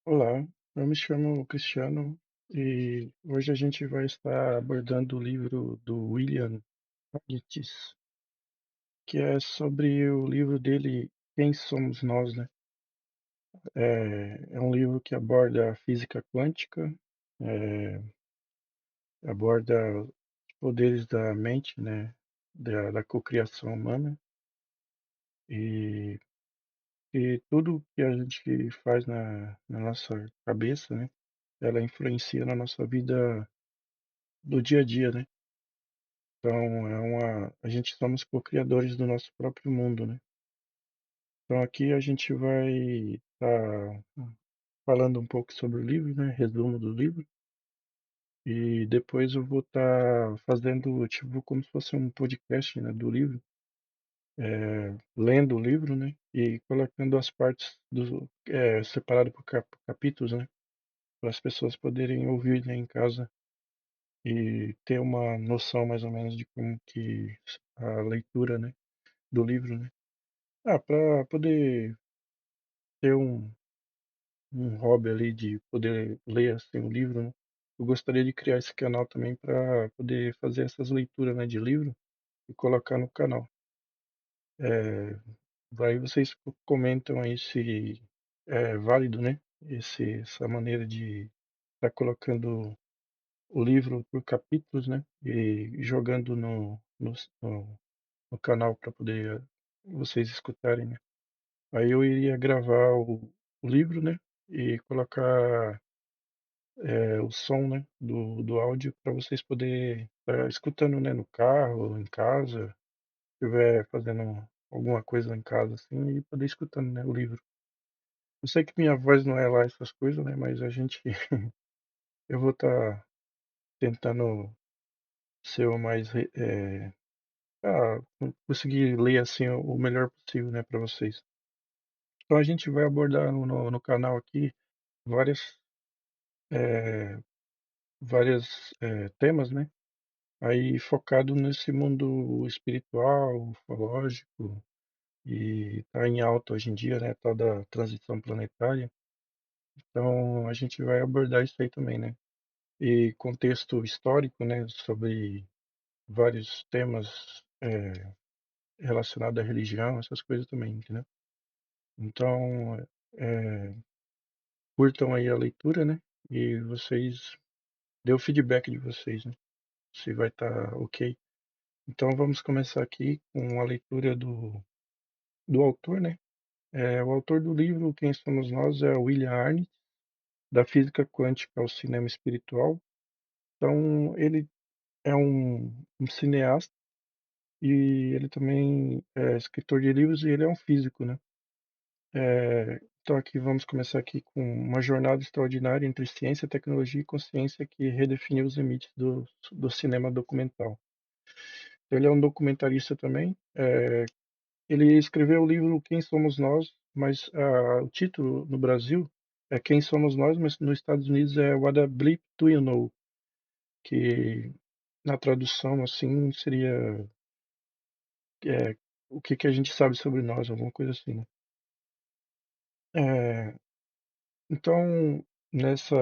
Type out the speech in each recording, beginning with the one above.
Olá, eu me chamo Cristiano e hoje a gente vai estar abordando o livro do William Hernandez, que é sobre o livro dele Quem Somos Nós, né? É um livro que aborda a física quântica, é, aborda os poderes da mente, né? Da cocriação humana e, e tudo que a gente faz na nossa cabeça, né? Ela influencia na nossa vida do dia a dia, né? Então, a gente somos co-criadores do nosso próprio mundo, né? Então, aqui a gente vai estar falando um pouco sobre o livro, né? Resumo do livro. E depois eu vou estar fazendo, tipo, como se fosse um podcast, né, do livro, lendo o livro, né? E colocando as partes separado por capítulos, né? Para as pessoas poderem ouvir, né, em casa e ter uma noção mais ou menos de como que a leitura, né, do livro, né? Para poder ter um hobby ali de poder ler assim um livro, né? Eu gostaria de criar esse canal também para poder fazer essas leituras, né, de livro e colocar no canal. É, Vai vocês comentam aí se é válido, né? Essa maneira de estar colocando o livro por capítulos, né? E jogando no canal para poder vocês escutarem, né? Aí eu iria gravar o livro, né? E colocar o som, né? Do áudio para vocês poderem estar escutando, né? No carro, em casa, se estiver fazendo alguma coisa em casa, assim, e poder escutando, né? O livro. Eu sei que minha voz não é lá essas coisas, né? Mas a gente, eu vou estar tentando ser o mais, conseguir ler assim o melhor possível, né? Para vocês. Então a gente vai abordar no canal aqui várias eh, temas, né? Aí focado nesse mundo espiritual, ufológico, e tá em alta hoje em dia, né? Tal da transição planetária. Então a gente vai abordar isso aí também, né? E contexto histórico, né? Sobre vários temas relacionados à religião, essas coisas também, entendeu? Então, curtam aí a leitura, né? E vocês, dê o feedback de vocês, né? Se vai estar ok. Então vamos começar aqui com a leitura do autor, né? O autor do livro Quem Somos Nós é o William Arndt, da física quântica ao cinema espiritual. Então ele é um cineasta e ele também é escritor de livros e ele é um físico, né? Então aqui vamos começar aqui com uma jornada extraordinária entre ciência, tecnologia e consciência que redefiniu os limites do cinema documental. Ele é um documentarista também. Ele escreveu o livro Quem Somos Nós, mas o título no Brasil é Quem Somos Nós, mas nos Estados Unidos é What the Bleep Do You Know? Que na tradução assim seria é, o que que a gente sabe sobre nós, alguma coisa assim, né? É, então nessa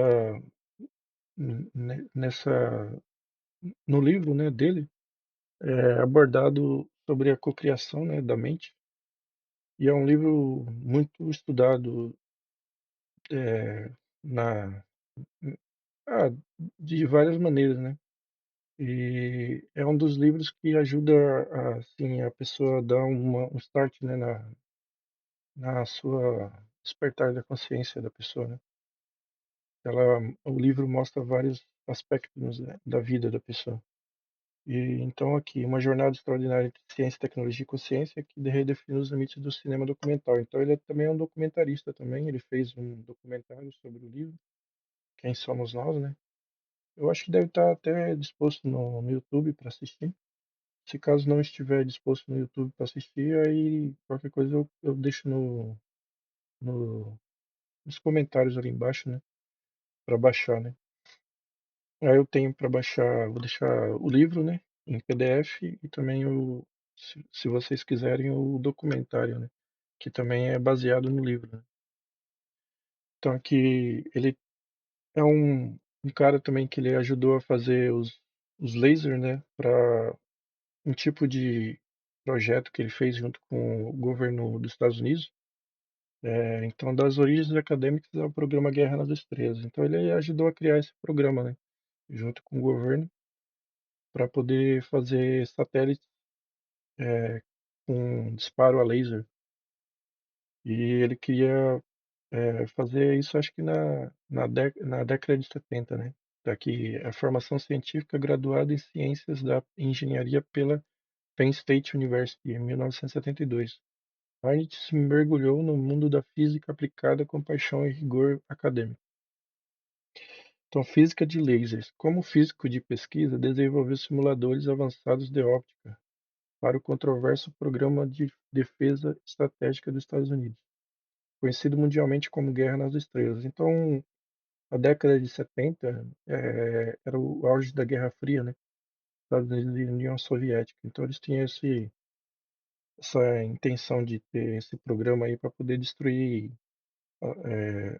nessa no livro, né, dele é abordado sobre a cocriação, né, da mente e é um livro muito estudado é, na Ah, de várias maneiras, né. E é um dos livros que ajuda assim, a pessoa a dar um start, né, na sua despertar da consciência da pessoa, né. O livro mostra vários aspectos, né, da vida da pessoa. E então aqui, uma jornada extraordinária entre ciência, tecnologia e consciência que redefine os limites do cinema documental. Então ele também é um documentarista também, ele fez um documentário sobre o livro, Quem Somos Nós, né. Eu acho que deve estar até disposto no YouTube para assistir. Se caso não estiver disposto no YouTube para assistir, aí qualquer coisa eu deixo no- nos comentários ali embaixo, né? Para baixar, né? Aí eu tenho para baixar, vou deixar o livro, né? Em PDF e também se vocês quiserem, o documentário, né? Que também é baseado no livro, né? Então aqui ele é um cara também que ele ajudou a fazer os laser, né, para um tipo de projeto que ele fez junto com o governo dos Estados Unidos. Então, das origens acadêmicas ao programa Guerra nas Estrelas. Então, ele ajudou a criar esse programa, né, junto com o governo, para poder fazer satélites eh, com disparo a laser. E ele queria fazer isso, acho que na década de 70, né? Daqui a formação científica graduada em ciências da engenharia pela Penn State University, em 1972. Heinrich mergulhou no mundo da física aplicada com paixão e rigor acadêmico. Então, física de lasers. Como físico de pesquisa, desenvolveu simuladores avançados de óptica para o controverso Programa de Defesa Estratégica dos Estados Unidos, conhecido mundialmente como Guerra nas Estrelas. Então, a década de 70 era o auge da Guerra Fria, né? Estados Unidos e União Soviética. Então, eles tinham essa intenção de ter esse programa aí para poder destruir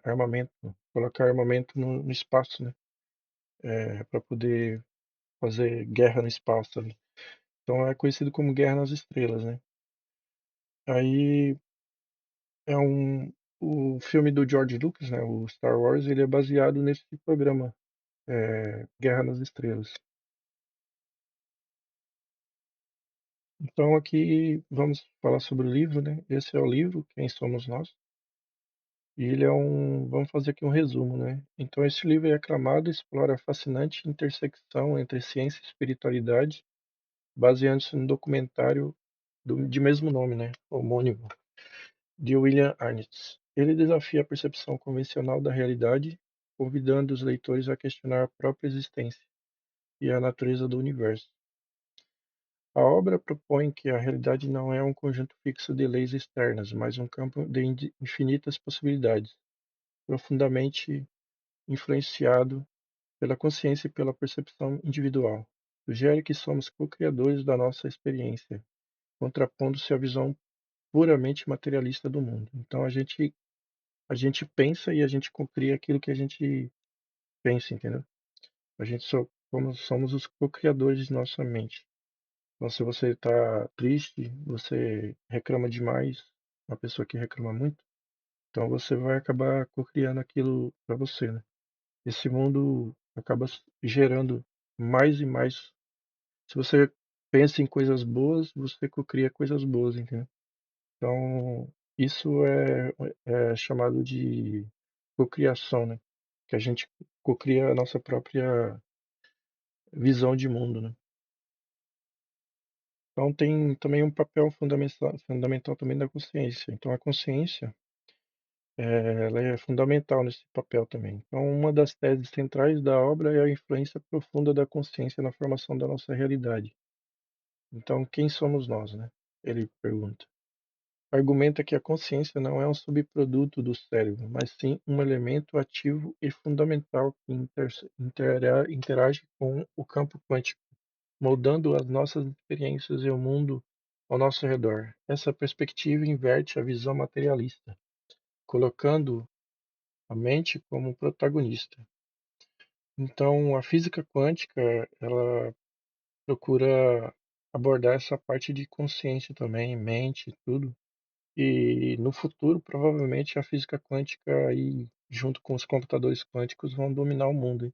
armamento, colocar armamento no espaço, né? Para poder fazer guerra no espaço ali. Então é conhecido como Guerra nas Estrelas, né? Aí é o filme do George Lucas, né? O Star Wars, ele é baseado nesse programa, Guerra nas Estrelas. Então aqui vamos falar sobre o livro, né? Esse é o livro, Quem Somos Nós? E ele vamos fazer aqui um resumo, né? Então esse livro é aclamado e explora a fascinante intersecção entre ciência e espiritualidade, baseando-se no documentário de mesmo nome, né? Homônimo, de William Arnett. Ele desafia a percepção convencional da realidade, convidando os leitores a questionar a própria existência e a natureza do universo. A obra propõe que a realidade não é um conjunto fixo de leis externas, mas um campo de infinitas possibilidades, profundamente influenciado pela consciência e pela percepção individual. Sugere que somos co-criadores da nossa experiência, contrapondo-se à visão puramente materialista do mundo. Então a gente pensa e a gente cria aquilo que a gente pensa, entendeu? A gente somos os co-criadores de nossa mente. Então, se você está triste, você reclama demais, uma pessoa que reclama muito, então você vai acabar co-criando aquilo para você, né? Esse mundo acaba gerando mais e mais. Se você pensa em coisas boas, você cria coisas boas, entendeu? Então, isso é chamado de cocriação, né? Que a gente cocria a nossa própria visão de mundo, né? Então, tem também um papel fundamental também da consciência. Então, a consciência, ela é fundamental nesse papel também. Então, uma das teses centrais da obra é a influência profunda da consciência na formação da nossa realidade. Então, quem somos nós, né? Ele pergunta. Argumenta que a consciência não é um subproduto do cérebro, mas sim um elemento ativo e fundamental que interage com o campo quântico, moldando as nossas experiências e o mundo ao nosso redor. Essa perspectiva inverte a visão materialista, colocando a mente como protagonista. Então, a física quântica, ela procura abordar essa parte de consciência também, mente, tudo. E no futuro, provavelmente, a física quântica aí, junto com os computadores quânticos, vão dominar o mundo, hein?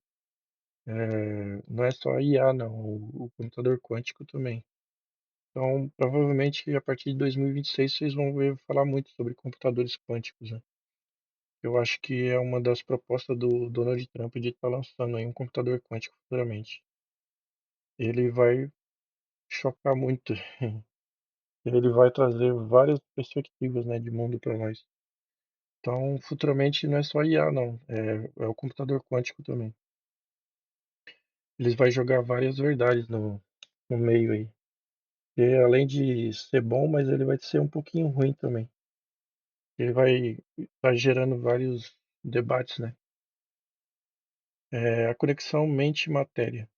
Não é só IA, não, o computador quântico também. Então, provavelmente, a partir de 2026, vocês vão ver falar muito sobre computadores quânticos, né? Eu acho que é uma das propostas do Donald Trump de estar lançando aí um computador quântico futuramente. Ele vai chocar muito. Ele vai trazer várias perspectivas, né, de mundo para nós. Então, futuramente não é só IA, não. É o computador quântico também. Eles vão jogar várias verdades no meio aí. E além de ser bom, mas ele vai ser um pouquinho ruim também. Ele vai estar gerando vários debates, né? A conexão mente-matéria.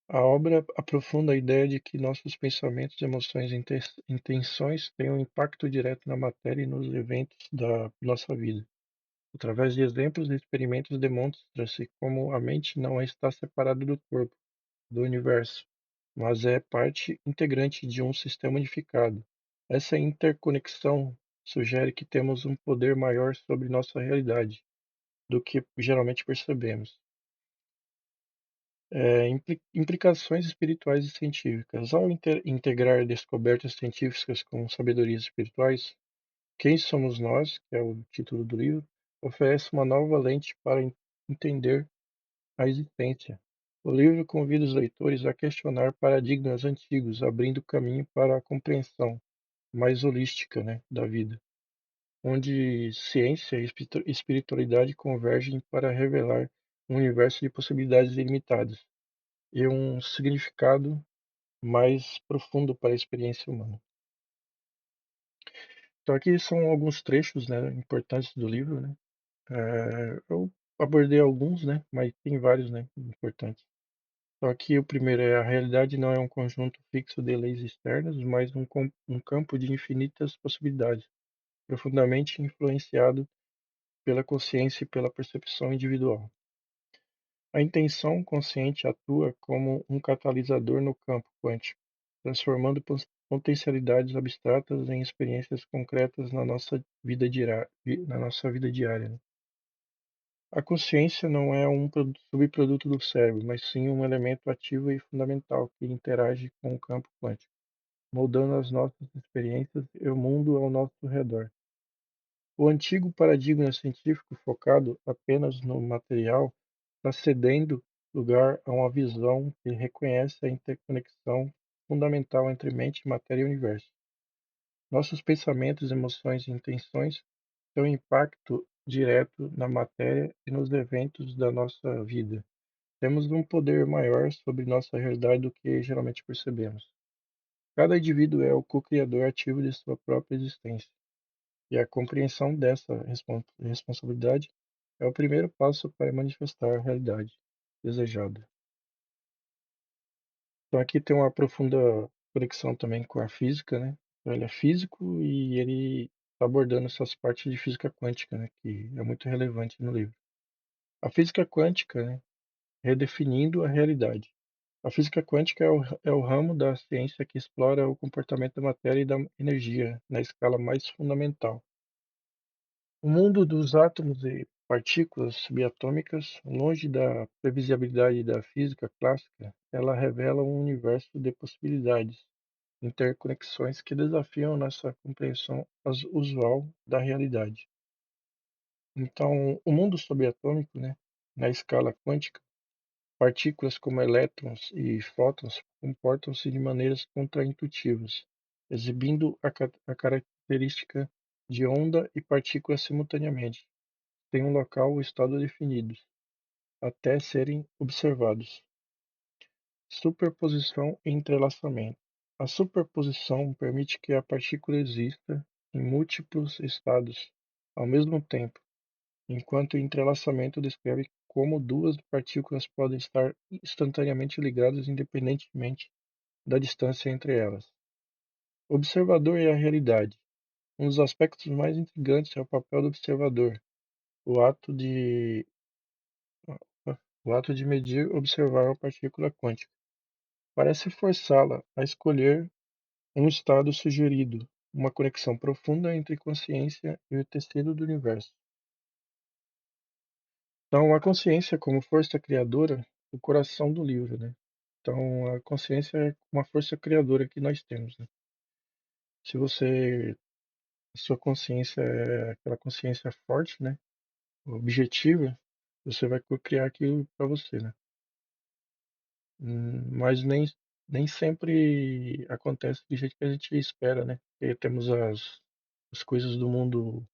A obra aprofunda a ideia de que nossos pensamentos, emoções e intenções têm um impacto direto na matéria e nos eventos da nossa vida. Através de exemplos e experimentos demonstra-se como a mente não está separada do corpo, do universo, mas é parte integrante de um sistema unificado. Essa interconexão sugere que temos um poder maior sobre nossa realidade do que geralmente percebemos. Implicações espirituais e científicas. Ao integrar descobertas científicas com sabedorias espirituais, Quem Somos Nós, que é o título do livro, oferece uma nova lente para entender a existência. O livro convida os leitores a questionar paradigmas antigos, abrindo caminho para a compreensão mais holística, né, da vida, onde ciência e espiritualidade convergem para revelar um universo de possibilidades ilimitadas e um significado mais profundo para a experiência humana. Então aqui são alguns trechos, né, importantes do livro, né. Eu abordei alguns, né, mas tem vários, né, importantes. Então aqui o primeiro é: a realidade não é um conjunto fixo de leis externas, mas um campo de infinitas possibilidades, profundamente influenciado pela consciência e pela percepção individual. A intenção consciente atua como um catalisador no campo quântico, transformando potencialidades abstratas em experiências concretas na nossa vida diária, né? A consciência não é um subproduto do cérebro, mas sim um elemento ativo e fundamental que interage com o campo quântico, moldando as nossas experiências e o mundo ao nosso redor. O antigo paradigma científico focado apenas no material está cedendo lugar a uma visão que reconhece a interconexão fundamental entre mente, matéria e universo. Nossos pensamentos, emoções e intenções têm um impacto direto na matéria e nos eventos da nossa vida. Temos um poder maior sobre nossa realidade do que geralmente percebemos. Cada indivíduo é o co-criador ativo de sua própria existência, e a compreensão dessa responsabilidade é o primeiro passo para manifestar a realidade desejada. Então aqui tem uma profunda conexão também com a física, né? Então, ele é físico e ele está abordando essas partes de física quântica, né? Que é muito relevante no livro. A física quântica, né? Redefinindo a realidade. A física quântica é o ramo da ciência que explora o comportamento da matéria e da energia na escala mais fundamental. O mundo dos átomos e partículas subatômicas, longe da previsibilidade da física clássica, ela revela um universo de possibilidades, interconexões que desafiam nossa compreensão usual da realidade. Então, o mundo subatômico, né, na escala quântica, partículas como elétrons e fótons comportam-se de maneiras contraintuitivas, exibindo a característica de onda e partícula simultaneamente, têm um local ou estado definidos, até serem observados. Superposição e entrelaçamento. A superposição permite que a partícula exista em múltiplos estados ao mesmo tempo, enquanto o entrelaçamento descreve como duas partículas podem estar instantaneamente ligadas independentemente da distância entre elas. Observador e a realidade. Um dos aspectos mais intrigantes é o papel do observador, o ato de o ato de medir observar uma partícula quântica. Parece forçá-la a escolher um estado sugerido, uma conexão profunda entre consciência e o tecido do universo. Então, a consciência como força criadora, o coração do livro, né? Então, a consciência é uma força criadora que nós temos, né? Se você, a sua consciência é aquela consciência forte, né? Objetiva, você vai criar aquilo para você, né? Mas nem sempre acontece do jeito que a gente espera, né? Porque temos as coisas do mundo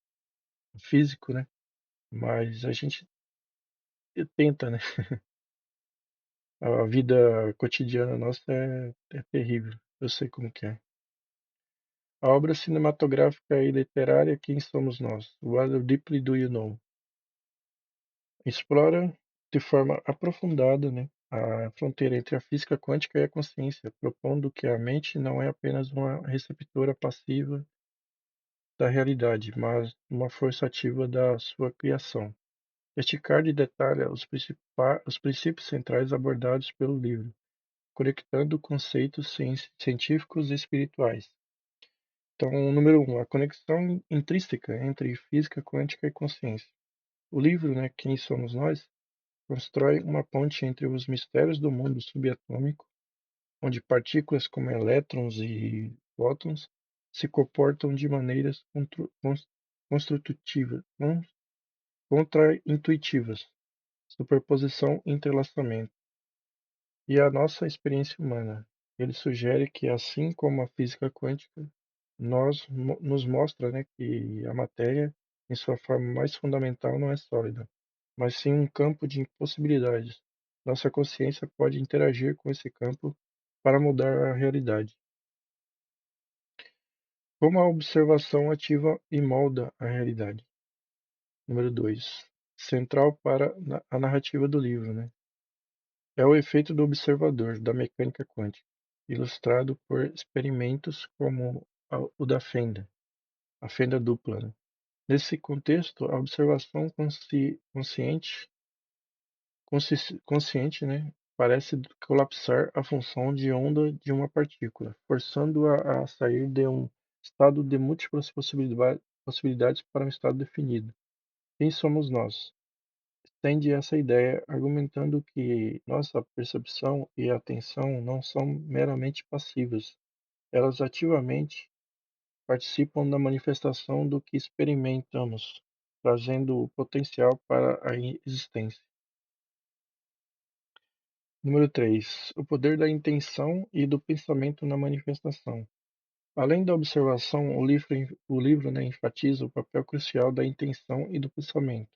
físico, né? Mas a gente tenta, né? A vida cotidiana nossa é terrível. Eu sei como que é. A obra cinematográfica e literária Quem Somos Nós? What Deeply Do You Know? Explora de forma aprofundada, né, a fronteira entre a física quântica e a consciência, propondo que a mente não é apenas uma receptora passiva da realidade, mas uma força ativa da sua criação. Este card detalha os princípios centrais abordados pelo livro, conectando conceitos científicos e espirituais. Então, número um, a conexão intrínseca entre física quântica e consciência. O livro, né, Quem Somos Nós, constrói uma ponte entre os mistérios do mundo subatômico, onde partículas como elétrons e prótons se comportam de maneiras construtivas, contraintuitivas, superposição e entrelaçamento, e a nossa experiência humana. Ele sugere que, assim como a física quântica, nos mostra, né, que a matéria, em sua forma mais fundamental, não é sólida, mas sim um campo de possibilidades. Nossa consciência pode interagir com esse campo para mudar a realidade. Como a observação ativa e molda a realidade. Número 2. Central para a narrativa do livro, né? É o efeito do observador da mecânica quântica, ilustrado por experimentos como o da fenda, a fenda dupla, né? Nesse contexto, a observação consciente, né, parece colapsar a função de onda de uma partícula, forçando-a a sair de um estado de múltiplas possibilidades para um estado definido. Quem somos nós? Estende essa ideia argumentando que nossa percepção e atenção não são meramente passivas, elas ativamente participam da manifestação do que experimentamos, trazendo o potencial para a existência. Número 3. O poder da intenção e do pensamento na manifestação. Além da observação, o livro, né, enfatiza o papel crucial da intenção e do pensamento.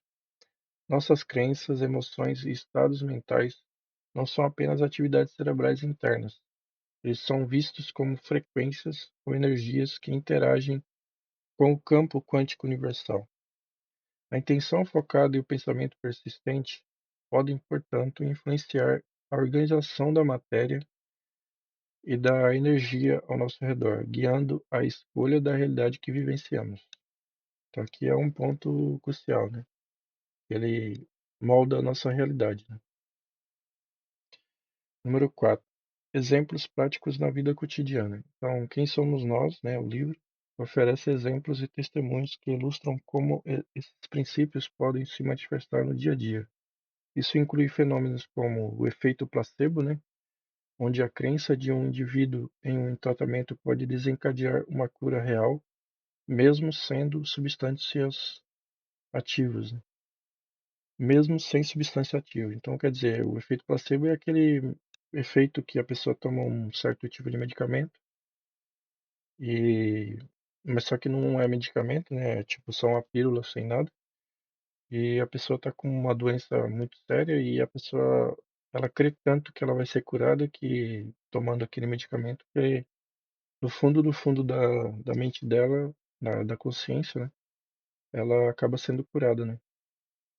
Nossas crenças, emoções e estados mentais não são apenas atividades cerebrais internas. Eles são vistos como frequências ou energias que interagem com o campo quântico universal. A intenção focada e o pensamento persistente podem, portanto, influenciar a organização da matéria e da energia ao nosso redor, guiando a escolha da realidade que vivenciamos. Então, aqui é um ponto crucial, né? Ele molda a nossa realidade, né? Número 4. Exemplos práticos na vida cotidiana. Então, quem somos nós, né? O livro oferece exemplos e testemunhos que ilustram como esses princípios podem se manifestar no dia a dia. Isso inclui fenômenos como o efeito placebo, né? Onde a crença de um indivíduo em um tratamento pode desencadear uma cura real, mesmo sendo substâncias ativas, né? Mesmo sem substância ativa. Então, quer dizer, o efeito placebo é aquele efeito que a pessoa toma um certo tipo de medicamento e mas só que não é medicamento, né? É tipo só uma pílula sem nada. E a pessoa está com uma doença muito séria e a pessoa ela crê tanto que ela vai ser curada que tomando aquele medicamento que no fundo, no fundo da mente dela, da consciência, né? Ela acaba sendo curada, né?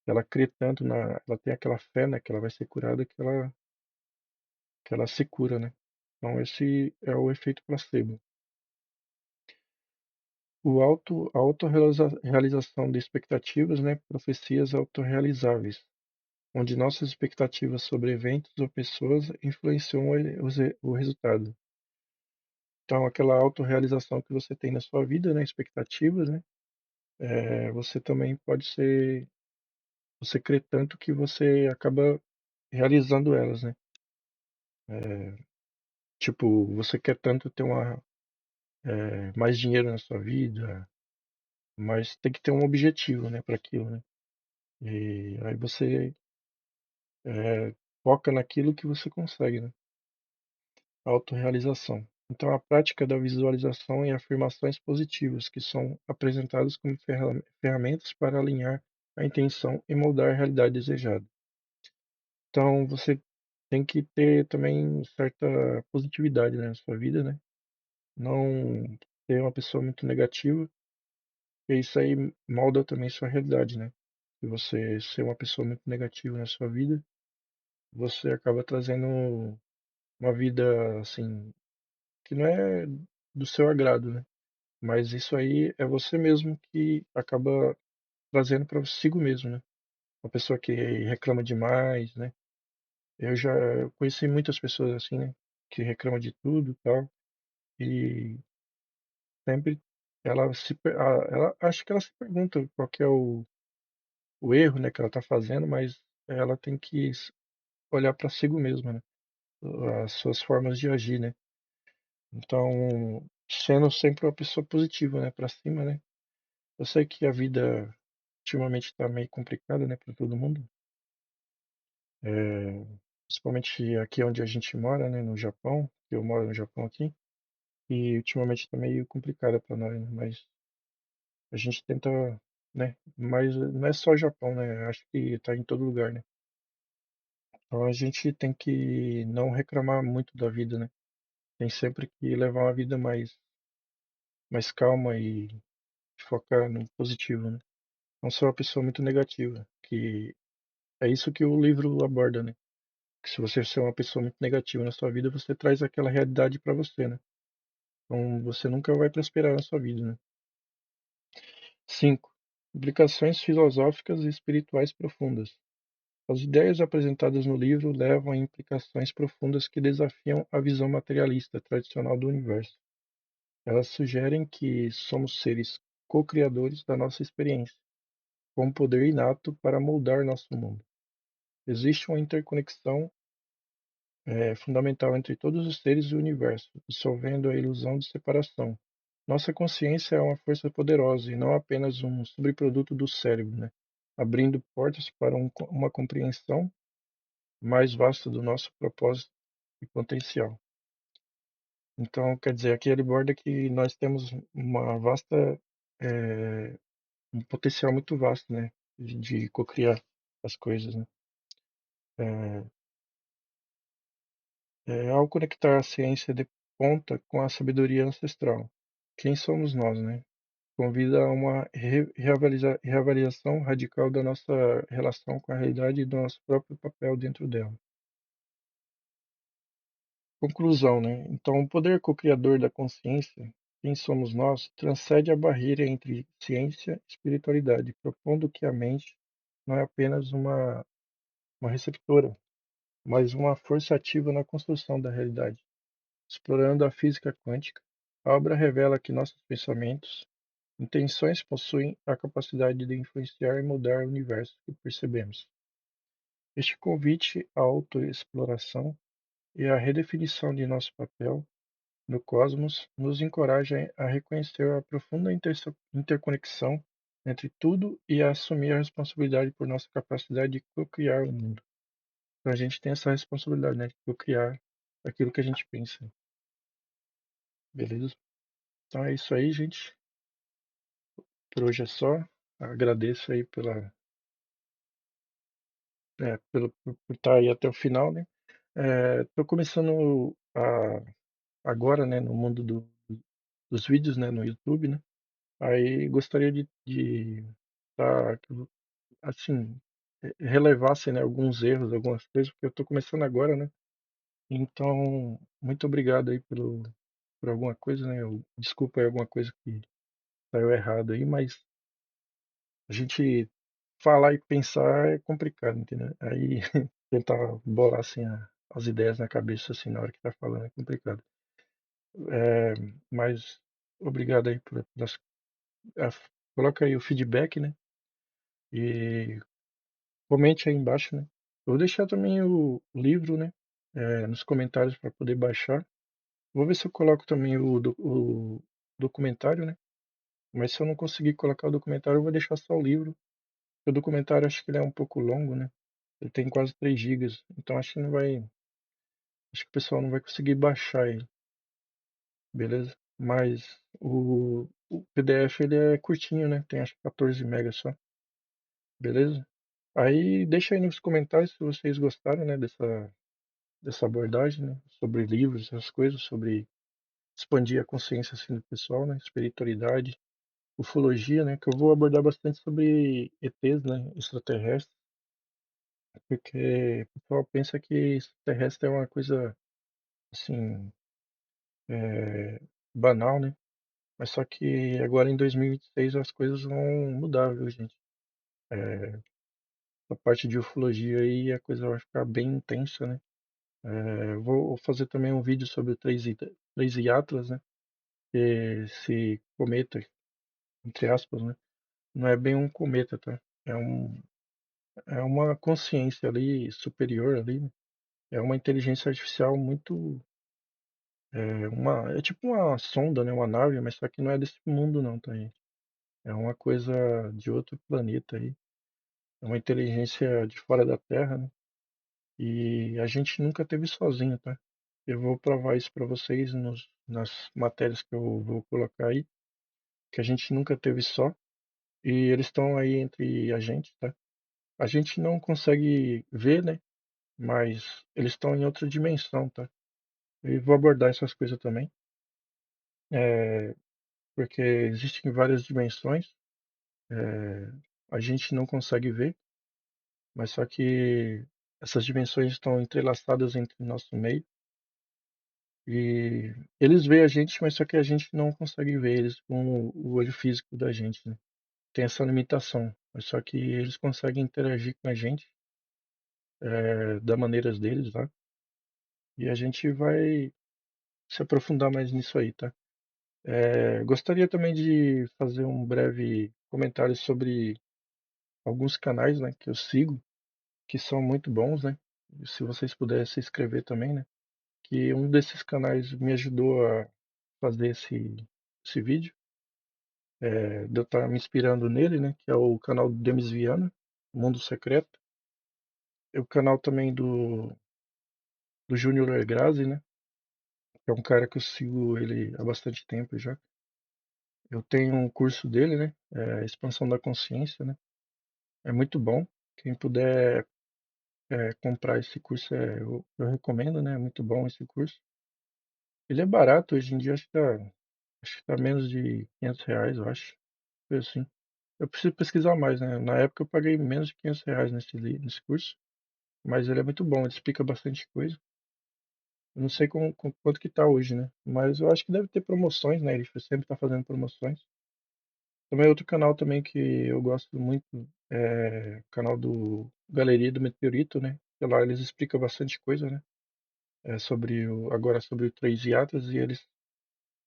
Ela crê tanto ela tem aquela fé, né, que ela vai ser curada que ela se cura, né? Então esse é o efeito placebo. A autorrealização de expectativas, né, profecias autorrealizáveis, onde nossas expectativas sobre eventos ou pessoas influenciam o resultado. Então aquela autorrealização que você tem na sua vida, né, expectativas, né, você também pode ser, você crê tanto que você acaba realizando elas, né? É, tipo, você quer tanto ter mais dinheiro na sua vida, mas tem que ter um objetivo, né, para aquilo, né? E aí você foca naquilo que você consegue, né? Autorrealização. Então, a prática da visualização e afirmações positivas, que são apresentadas como ferramentas para alinhar a intenção e moldar a realidade desejada. Então, você tem que ter também certa positividade, né, na sua vida, né? Não ser uma pessoa muito negativa, porque isso aí molda também sua realidade, né? Se você ser uma pessoa muito negativa na sua vida, você acaba trazendo uma vida, assim, que não é do seu agrado, né? mas isso aí é você mesmo que acaba trazendo para consigo mesmo, né. Uma pessoa que reclama demais, né. Eu já conheci muitas pessoas assim, né, que reclamam de tudo, e tal, e sempre ela acho que ela se pergunta qual que é o erro, né, que ela tá fazendo, mas ela tem que olhar para si mesma, né, as suas formas de agir, né. Então, sendo sempre uma pessoa positiva, né, para cima, né. Eu sei que a vida ultimamente tá meio complicada, né, para todo mundo, principalmente aqui onde a gente mora, né, no Japão, eu moro no Japão aqui, e ultimamente tá meio complicada para nós, né, mas a gente tenta, né, mas não é só Japão, né, acho que tá em todo lugar, né. Então a gente tem que não reclamar muito da vida, né. Tem sempre que levar uma vida mais calma e focar no positivo, né. Não ser uma pessoa muito negativa, que é isso que o livro aborda, né. Que se você ser uma pessoa muito negativa na sua vida, você traz aquela realidade para você, né. Então você nunca vai prosperar na sua vida, né. 5. Implicações filosóficas e espirituais profundas. As ideias apresentadas no livro levam a implicações profundas que desafiam a visão materialista tradicional do universo. Elas sugerem que somos seres co-criadores da nossa experiência, com um poder inato para moldar nosso mundo. Existe uma interconexão fundamental entre todos os seres do universo, dissolvendo a ilusão de separação. Nossa consciência é uma força poderosa e não apenas um subproduto do cérebro, né? Abrindo portas para uma compreensão mais vasta do nosso propósito e potencial. Então, quer dizer, aqui ele aborda que nós temos uma vasta, eh, um potencial muito vasto, né, de cocriar as coisas, né. Eh, ao conectar a ciência de ponta com a sabedoria ancestral, quem somos nós, né? Convida a uma reavaliação radical da nossa relação com a realidade e do nosso próprio papel dentro dela. Conclusão, né? Então, o poder co-criador da consciência, quem somos nós, transcende a barreira entre ciência e espiritualidade, propondo que a mente não é apenas uma receptora, mas uma força ativa na construção da realidade. Explorando a física quântica, a obra revela que nossos pensamentos, intenções possuem a capacidade de influenciar e mudar o universo que percebemos. Este convite à autoexploração e à redefinição de nosso papel no cosmos nos encoraja a reconhecer a profunda interconexão entre tudo e a assumir a responsabilidade por nossa capacidade de co-criar o mundo. Então a gente tem essa responsabilidade, né, de co-criar aquilo que a gente pensa, beleza? Então é isso aí, gente. Por hoje é só. Agradeço aí por estar aí até o final, né? Tô começando agora, né, no mundo dos vídeos, né, no YouTube, né? Aí gostaria de tá, assim, relevasse, né, alguns erros, algumas coisas, porque eu tô começando agora, né? Então, muito obrigado aí por alguma coisa, né? Desculpa aí alguma coisa que saiu errado aí, mas a gente falar e pensar é complicado, entendeu? Aí tentar bolar assim as ideias na cabeça assim na hora que tá falando é complicado. É, mas obrigado aí a- coloca aí o feedback, né? E comente aí embaixo, né? Eu vou deixar também o livro, né? Nos comentários para poder baixar. Vou ver se eu coloco também o documentário, né? Mas se eu não conseguir colocar o documentário, eu vou deixar só o livro. O documentário acho que ele é um pouco longo, né? Ele tem quase 3 gigas, então acho que o pessoal não vai conseguir baixar ele, beleza? Mas o PDF ele é curtinho, né? Tem acho que 14 megas só, beleza? Aí deixa aí nos comentários se vocês gostaram, né, dessa abordagem, né, sobre livros, essas coisas, sobre expandir a consciência assim do pessoal, né, espiritualidade, ufologia, né, que eu vou abordar bastante sobre ETs, né, extraterrestres, porque o pessoal pensa que extraterrestre é uma coisa assim, banal, né? Mas só que agora em 2026 as coisas vão mudar, viu, gente? É, a parte de ufologia aí a coisa vai ficar bem intensa, né? Vou fazer também um vídeo sobre o 3I Atlas, né? Esse cometa, entre aspas, né? Não é bem um cometa, tá? É uma consciência ali superior ali, né? É uma inteligência artificial muito, é tipo uma sonda, né? Uma nave, mas só que não é desse mundo não, tá, gente? É uma coisa de outro planeta aí. É uma inteligência de fora da Terra, né? E a gente nunca teve sozinho, tá? Eu vou provar isso para vocês nas matérias que eu vou colocar aí, que a gente nunca teve só. E eles estão aí entre a gente, tá? A gente não consegue ver, né? Mas eles estão em outra dimensão, tá? E vou abordar essas coisas também, é, porque existem várias dimensões, é, a gente não consegue ver, mas só que essas dimensões estão entrelaçadas entre o nosso meio e eles veem a gente, mas só que a gente não consegue ver eles com o olho físico da gente, né? Tem essa limitação, mas só que eles conseguem interagir com a gente, da maneiras deles lá, e a gente vai se aprofundar mais nisso aí, tá? Gostaria também de fazer um breve comentário sobre alguns canais, né, que eu sigo, que são muito bons, né? Se vocês puderem se inscrever também, né? Que um desses canais me ajudou a fazer esse vídeo, de eu estar me inspirando nele, né? Que é o canal do Demis Viana, Mundo Secreto. E o canal também do Júnior Ergrazi, né? Que é um cara que eu sigo ele há bastante tempo já. Eu tenho um curso dele, né? Expansão da Consciência, né? É muito bom. Quem puder comprar esse curso, eu recomendo, né? É muito bom esse curso. Ele é barato hoje em dia, acho que tá menos de R$ 500, eu acho. Foi assim. Eu preciso pesquisar mais, né? Na época eu paguei menos de R$ 500 nesse curso, mas ele é muito bom, ele explica bastante coisa. Eu não sei quanto que tá hoje, né? Mas eu acho que deve ter promoções, né? Ele sempre tá fazendo promoções. Também outro canal também que eu gosto muito é o canal do Galeria do Meteorito, né? Que lá eles explicam bastante coisa, né? Agora sobre o Três Yatas e eles,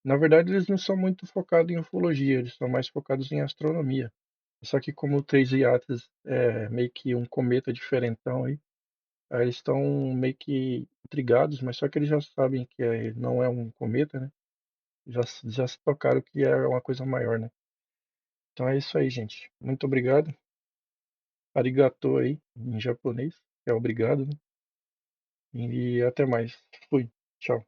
na verdade, eles não são muito focados em ufologia, eles são mais focados em astronomia. Só que como o Três Yatas é meio que um cometa diferentão aí eles estão meio que intrigados, mas só que eles já sabem que não é um cometa, né? Já se tocaram que é uma coisa maior, né? Então é isso aí, gente. Muito obrigado. Arigato aí, em japonês, que é obrigado, né? E até mais. Fui. Tchau.